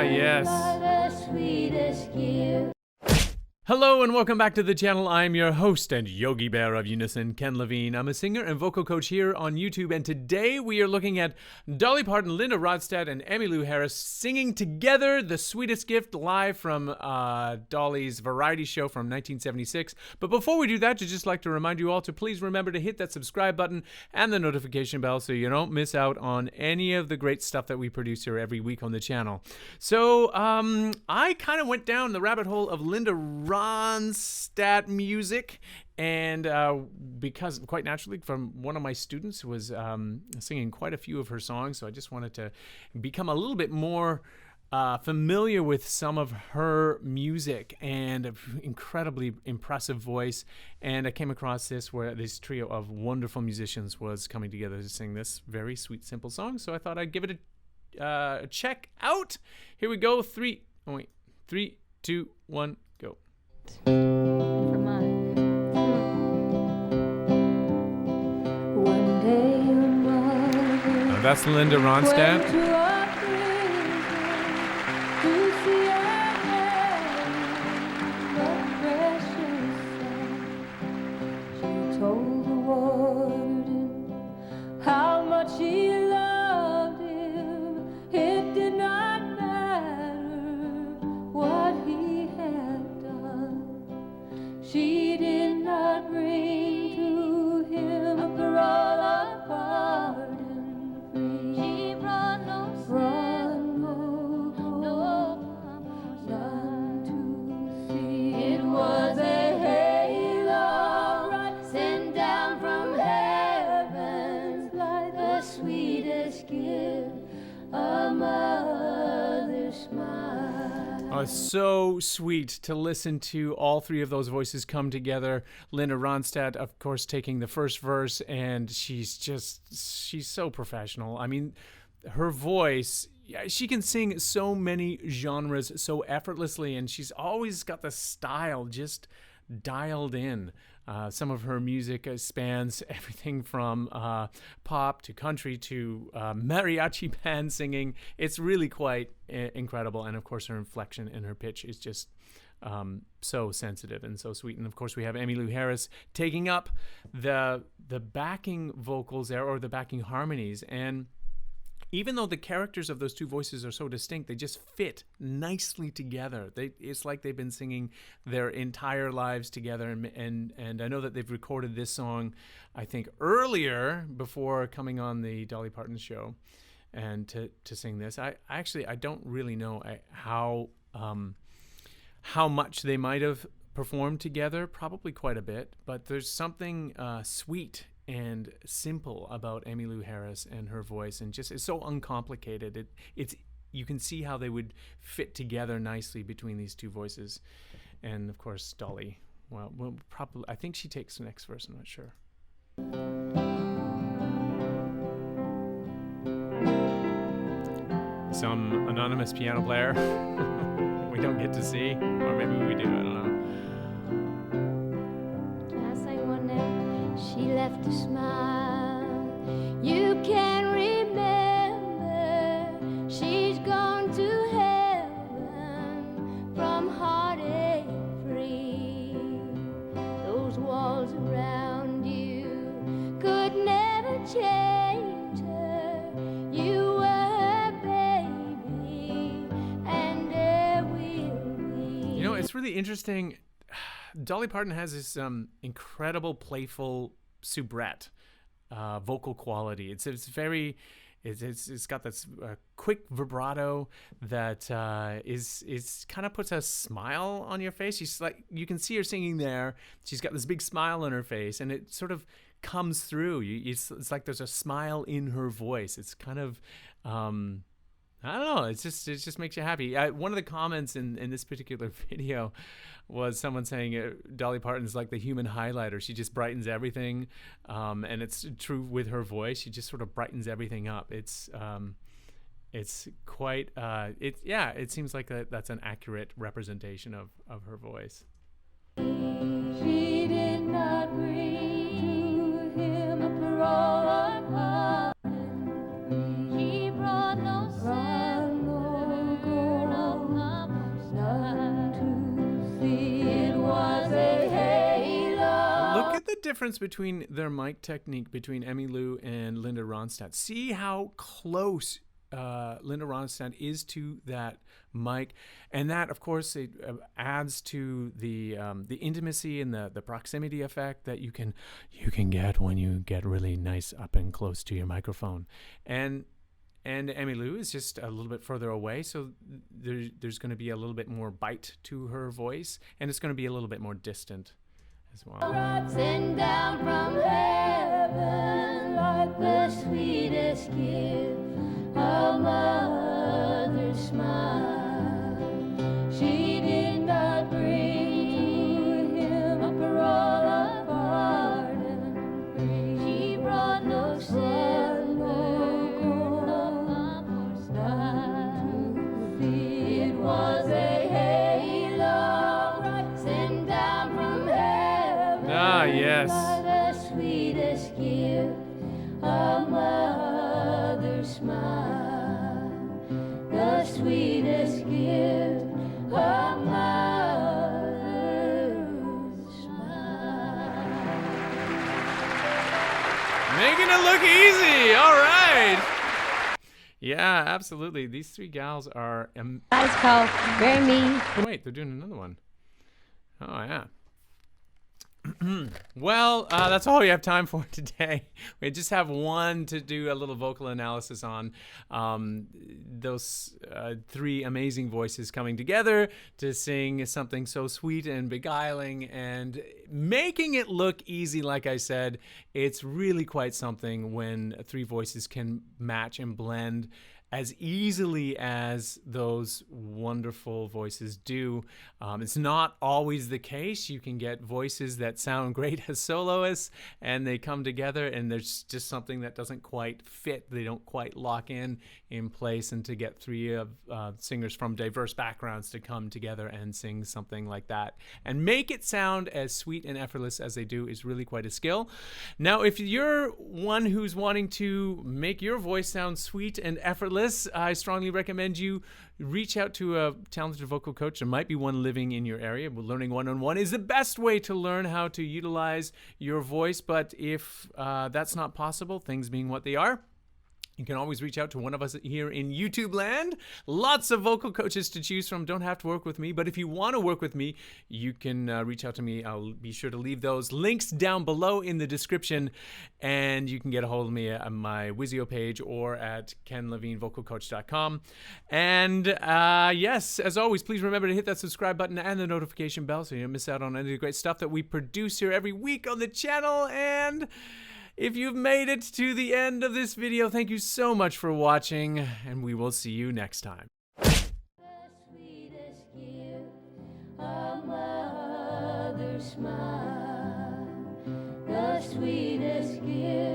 yes. The sweetest gift. Hello and welcome back to the channel. I'm your host and Yogi Bear of Unison, Ken Levine. I'm a singer and vocal coach here on YouTube, and today we are looking at Dolly Parton, Linda Ronstadt, and Emmylou Harris singing together The Sweetest Gift live from Dolly's variety show from 1976. But before we do that, I'd just like to remind you all to please remember to hit that subscribe button and the notification bell so you don't miss out on any of the great stuff that we produce here every week on the channel. So I kind of went down the rabbit hole of Linda Ronstadt music, and because quite naturally from one of my students who was singing quite a few of her songs, so I just wanted to become a little bit more familiar with some of her music, and an incredibly impressive voice. And I came across this where this trio of wonderful musicians was coming together to sing this very sweet, simple song, so I thought I'd give it a check out. Here we go. 3, 2, 1, go. One day your mother Now that's Linda Ronstadt. went to a prison to see her name, but precious son. She told the warden how much she loved him. It did not matter what he had done. She did not bring to him a parole of pardon free. She brought no sin, none to see. It was a halo sent down from heaven, like the sweetest gift, a mother's smile. Oh, it's so sweet to listen to all three of those voices come together. Linda Ronstadt, of course, taking the first verse, and she's so professional. I mean, her voice, yeah, she can sing so many genres so effortlessly, and she's always got the style just dialed in. Some of her music spans everything from pop to country to mariachi band singing. It's really quite incredible. And of course, her inflection and her pitch is just so sensitive and so sweet. And of course, we have Emmylou Harris taking up the backing vocals there, or the backing harmonies. And even though the characters of those two voices are so distinct, they just fit nicely together. It's like they've been singing their entire lives together. And I know that they've recorded this song, I think, earlier before coming on the Dolly Parton show, and to sing this. I don't really know how much they might have performed together. Probably quite a bit, but there's something sweet and simple about Emmylou Harris and her voice, and just it's so uncomplicated. It's you can see how they would fit together nicely between these two voices. And of course, Dolly, well probably, I think she takes the next verse, I'm not sure. Some anonymous piano player we don't get to see, or maybe we do, I don't know. She left a smile you can remember. She's gone to heaven from heartache free. Those walls around you could never change her. You were her baby, and there will be. You know, it's really interesting. Dolly Parton has this incredible, playful soubrette vocal quality. It's got this quick vibrato that is kind of puts a smile on your face. She's like, you can see her singing there. She's got this big smile on her face, and it sort of comes through. It's like there's a smile in her voice. It's kind of I don't know. It just makes you happy. One of the comments in this particular video was someone saying Dolly Parton's like the human highlighter. She just brightens everything, and it's true with her voice. She just sort of brightens everything up. It's quite. It seems like that's an accurate representation of her voice. She did not bring to him a parole of pardon. He brought no sin, no difference between their mic technique between Emmylou and Linda Ronstadt. See how close Linda Ronstadt is to that mic, and that, of course, it adds to the intimacy and the proximity effect that you can get when you get really nice up and close to your microphone. And Emmylou is just a little bit further away, so there's going to be a little bit more bite to her voice, and it's going to be a little bit more distant as well. Sent down from heaven like the sweetest gift, a mother's smile. She did not bring to him a pearl of pardon free. She brought no sin, no pomp or style. It was a halo sent down from heaven. Ah, yes. The sweetest gift, a mother's smile. The sweetest gift, a mother's smile. Making it look easy. All right. Yeah, absolutely. These three gals are. Guys call, marry me. Wait, they're doing another one. Oh, yeah. Well, that's all we have time for today. We just have one to do a little vocal analysis on. Those three amazing voices coming together to sing something so sweet and beguiling and making it look easy. Like I said, it's really quite something when three voices can match and blend as easily as those wonderful voices do. It's not always the case. You can get voices that sound great as soloists and they come together and there's just something that doesn't quite fit. They don't quite lock in place, and to get three singers from diverse backgrounds to come together and sing something like that and make it sound as sweet and effortless as they do is really quite a skill. Now, if you're one who's wanting to make your voice sound sweet and effortless, I strongly recommend you reach out to a talented vocal coach. There might be one living in your area. Learning one-on-one is the best way to learn how to utilize your voice. But if that's not possible, things being what they are, you can always reach out to one of us here in YouTube land. Lots of vocal coaches to choose from. Don't have to work with me, but if you want to work with me, you can reach out to me. I'll be sure to leave those links down below in the description, and you can get a hold of me on my Wizio page or at kenlevinevocalcoach.com. And yes, as always, please remember to hit that subscribe button and the notification bell so you don't miss out on any of the great stuff that we produce here every week on the channel. And if you've made it to the end of this video, thank you so much for watching, and we will see you next time. The sweetest gift, a mother's smile. The sweetest gift.